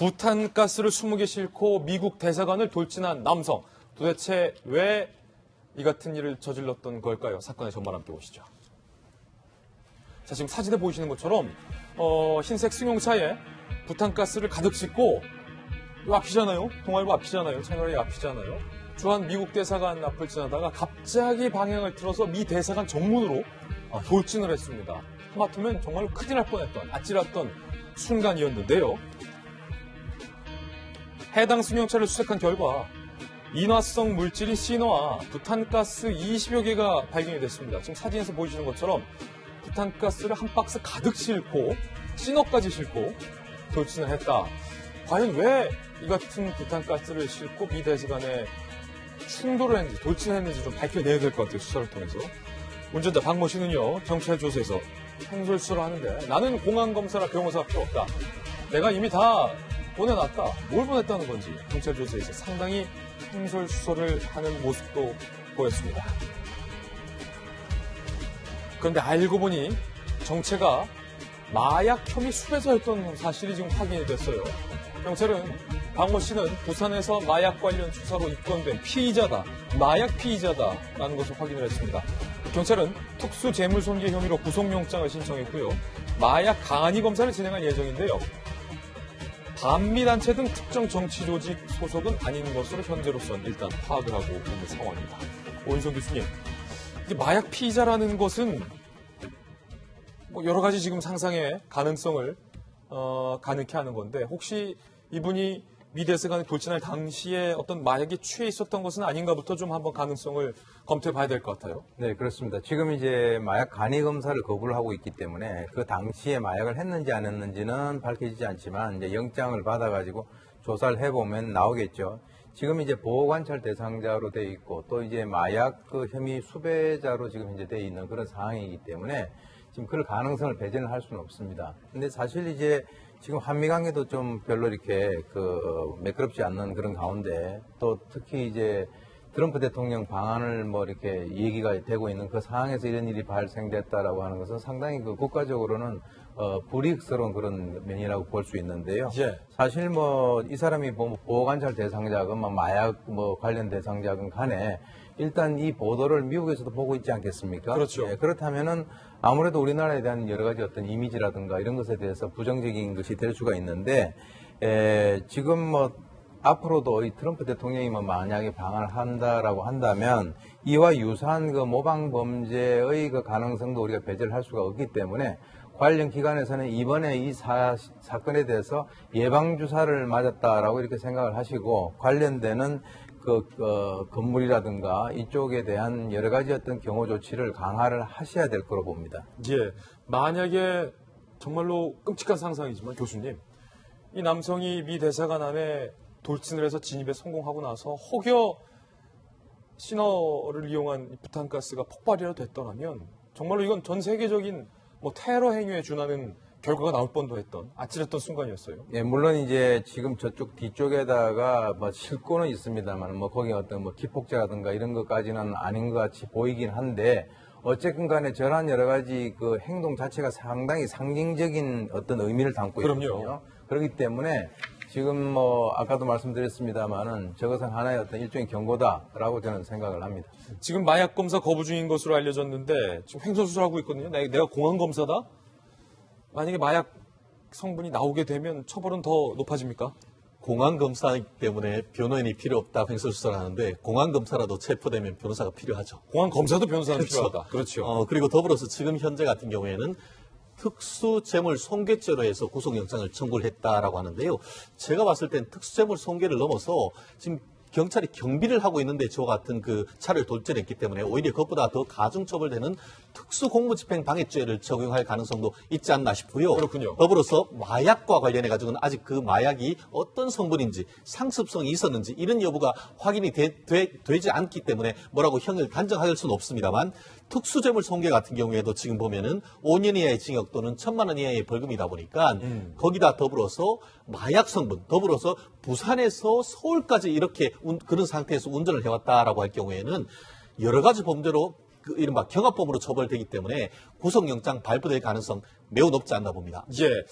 부탄가스를 20개 싣고 미국 대사관을 돌진한 남성. 도대체 왜 이 같은 일을 저질렀던 걸까요? 사건의 전말 함께 보시죠. 자, 지금 사진에 보이시는 것처럼 흰색 승용차에 부탄가스를 가득 싣고 이 앞이잖아요. 동아일보 앞이잖아요. 채널A 앞이잖아요. 주한 미국 대사관 앞을 지나다가 갑자기 방향을 틀어서 미 대사관 정문으로 돌진을 했습니다. 하마터면 정말로 큰일 날 뻔했던 아찔했던 순간이었는데요. 해당 승용차를 수색한 결과 인화성 물질인 시너와 부탄가스 20여 개가 발견이 됐습니다. 지금 사진에서 보이시는 것처럼 부탄가스를 한 박스 가득 싣고 시너까지 싣고 돌진을 했다. 과연 왜 이 같은 부탄가스를 싣고 미 대사관에 충돌을 했는지 돌진을 했는지 좀 밝혀내야 될 것 같아요. 수사를 통해서. 운전자 박모 씨는요. 경찰 조사에서 횡설수설을 하는데 나는 공안검사나 변호사가 필요 없다. 내가 이미 다 보내놨다. 뭘 보냈다는 건지 경찰 조사에서 상당히 횡설수설을 하는 모습도 보였습니다. 그런데 알고 보니 정체가 마약 혐의 수배자였던 사실이 지금 확인이 됐어요. 경찰은 박모 씨는 부산에서 마약 관련 수사로 입건된 피의자다, 마약 피의자다라는 것을 확인을 했습니다. 경찰은 특수재물손괴 혐의로 구속영장을 신청했고요. 마약 간이 검사를 진행할 예정인데요. 반미단체 등 특정 정치조직 소속은 아닌 것으로 현재로서는 일단 파악을 하고 있는 상황입니다. 오인성 교수님, 이게 마약 피의자라는 것은 여러 가지 지금 상상의 가능성을 가능케 하는 건데 혹시 이분이 미 대사관에 돌진할 당시에 어떤 마약에 취해 있었던 것은 아닌가부터 좀 한번 가능성을 검토해 봐야 될 것 같아요. 네, 그렇습니다. 지금 이제 마약 간이 검사를 거부를 하고 있기 때문에 그 당시에 마약을 했는지 안 했는지는 밝혀지지 않지만 이제 영장을 받아가지고 조사를 해보면 나오겠죠. 지금 이제 보호관찰 대상자로 돼 있고 또 이제 마약 그 혐의 수배자로 지금 현재 돼 있는 그런 상황이기 때문에 지금 그럴 가능성을 배제는 할 수는 없습니다. 근데 사실 이제 지금 한미 관계도 좀 별로 이렇게 매끄럽지 않는 그런 가운데 또 특히 이제 트럼프 대통령 방한을 이렇게 얘기가 되고 있는 그 상황에서 이런 일이 발생됐다라고 하는 것은 상당히 국가적으로는 불이익스러운 그런 면이라고 볼 수 있는데요. 예. 사실 이 사람이 보호관찰 대상자건 마약 관련 대상자건 간에 일단 이 보도를 미국에서도 보고 있지 않겠습니까? 그렇죠. 예, 그렇다면은 아무래도 우리나라에 대한 여러 가지 어떤 이미지라든가 이런 것에 대해서 부정적인 것이 될 수가 있는데, 지금 앞으로도 이 트럼프 대통령이 만약에 방한을 한다라고 한다면 이와 유사한 그 모방 범죄의 그 가능성도 우리가 배제를 할 수가 없기 때문에 관련 기관에서는 이번에 이 사건에 대해서 예방주사를 맞았다라고 이렇게 생각을 하시고 관련되는 건물이라든가 이쪽에 대한 여러 가지 어떤 경호 조치를 강화를 하셔야 될 거로 봅니다. 예. 만약에 정말로 끔찍한 상상이지만 교수님, 이 남성이 미 대사관 안에 돌진을 해서 진입에 성공하고 나서 혹여 시너를 이용한 부탄가스가 폭발이라도 됐더라면 정말로 이건 전 세계적인 테러 행위에 준하는 결과가 나올 뻔도 했던 아찔했던 순간이었어요. 예, 물론 이제 지금 저쪽 뒤쪽에다가 싣고는 있습니다만 거기 어떤 기폭제라든가 이런 것까지는 아닌 것 같이 보이긴 한데 어쨌든 간에 저러한 여러 가지 그 행동 자체가 상당히 상징적인 어떤 의미를 담고 있거든요. 그렇기 때문에 지금 아까도 말씀드렸습니다만은 저것은 하나의 어떤 일종의 경고다라고 저는 생각을 합니다. 지금 마약 검사 거부 중인 것으로 알려졌는데 지금 횡설수설하고 있거든요. 내가 공안 검사다? 만약에 마약 성분이 나오게 되면 처벌은 더 높아집니까? 공안검사이기 때문에 변호인이 필요 없다 횡설수설하는데 공안검사라도 체포되면 변호사가 필요하죠. 공안검사도 변호사는 그렇죠. 필요하다. 그렇죠. 그리고 더불어서 지금 현재 같은 경우에는 특수재물 손괴죄로 해서 구속영장을 청구를 했다라고 하는데요. 제가 봤을 땐 특수재물 손괴를 넘어서 지금 경찰이 경비를 하고 있는데 저와 같은 그 차를 돌진했기 때문에 오히려 그것보다 더 가중처벌되는 특수공무집행방해죄를 적용할 가능성도 있지 않나 싶고요. 그렇군요. 더불어서 마약과 관련해가지고는 아직 그 마약이 어떤 성분인지 상습성이 있었는지 이런 여부가 확인이 되지 않기 때문에 뭐라고 형을 단정할 수는 없습니다만 특수재물 손괴 같은 경우에도 지금 보면은 5년 이하의 징역 또는 1,000만 원 이하의 벌금이다 보니까 거기다 더불어서 마약 성분, 더불어서 부산에서 서울까지 이렇게 그런 상태에서 운전을 해왔다라고 할 경우에는 여러 가지 범죄로 이른바 경합범으로 처벌되기 때문에 구속영장 발부될 가능성 매우 높지 않나 봅니다. 예.